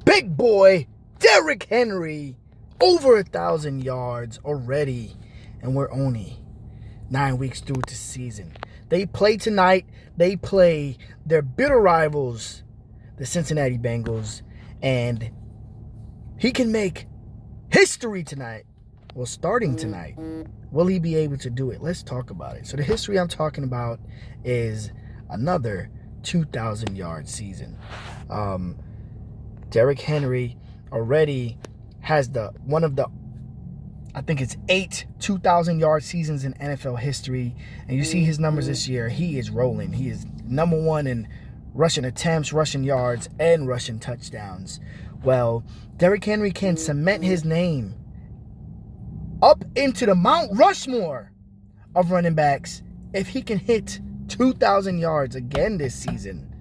big boy, Derrick Henry, over 1,000 yards already. And we're only 9 weeks through the season. They play tonight. They play their bitter rivals, the Cincinnati Bengals. And he can make history tonight. Well, starting tonight. Will he be able to do it? Let's talk about it. So the history I'm talking about is another 2,000-yard season. Derrick Henry already has one of the, I think it's 8 2,000-yard seasons in NFL history. And you see his numbers this year. He is rolling. He is number one in rushing attempts, rushing yards, and rushing touchdowns. Well, Derrick Henry can cement his name up into the Mt.Rushmore of running backs if he can hit 2,000 yards again this season.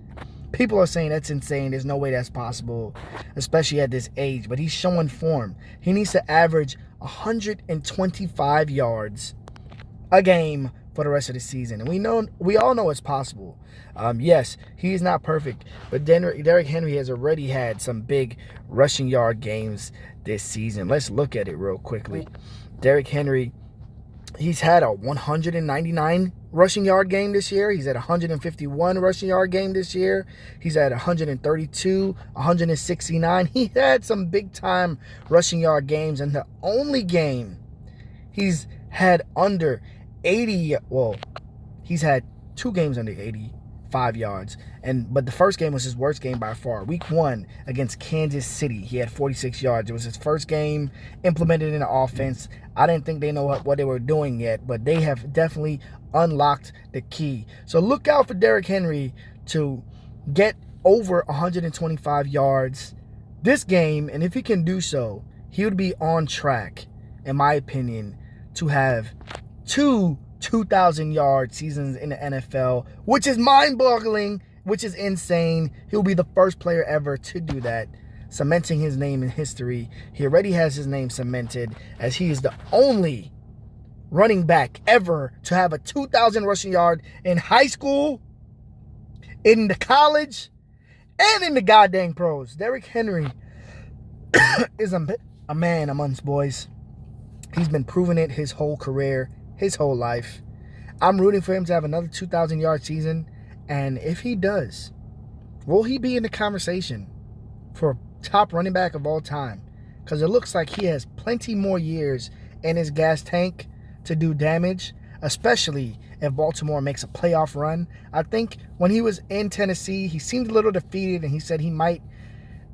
People are saying that's insane. There's no way that's possible, especially at this age. But he's showing form. He needs to average 125 yards a game for the rest of the season. And we all know it's possible. Yes, he's not perfect, but Derrick Henry has already had some big rushing yard games this season. Let's look at it real quickly. Derrick Henry, he's had a 199 rushing yard game this year. He's at 151 rushing yard game this year. He's at 132, 169. He had some big time rushing yard games, and the only game he's had under 80, well, he's had 2 games under 85 yards. But the first game was his worst game by far. Week 1 against Kansas City, he had 46 yards. It was his first game implemented in the offense. I didn't think they know what they were doing yet, but they have definitely unlocked the key. So look out for Derrick Henry to get over 125 yards this game, and if he can do so, he would be on track, in my opinion, to have 2 2,000-yard seasons in the NFL, which is mind-boggling, which is insane. He'll be the first player ever to do that, cementing his name in history. He already has his name cemented, as he is the only running back ever to have a 2,000 rushing yard in high school, in the college, and in the goddamn pros. Derrick Henry is a man amongst boys. He's been proving it his whole career, his whole life. I'm rooting for him to have another 2,000-yard season. And if he does, will he be in the conversation for top running back of all time? Because it looks like he has plenty more years in his gas tank to do damage, especially if Baltimore makes a playoff run. I think when he was in Tennessee, he seemed a little defeated, and he said he might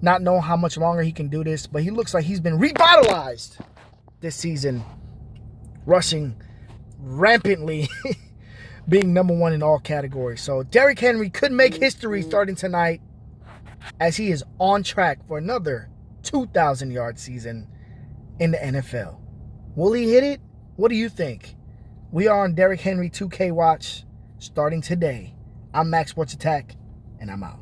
not know how much longer he can do this, but he looks like he's been revitalized this season, rushing rampantly, being number one in all categories. So Derrick Henry could make history starting tonight, as he is on track for another 2,000-yard season in the NFL. Will he hit it? What do you think? We are on Derrick Henry 2K Watch starting today. I'm Max Sports Attack, and I'm out.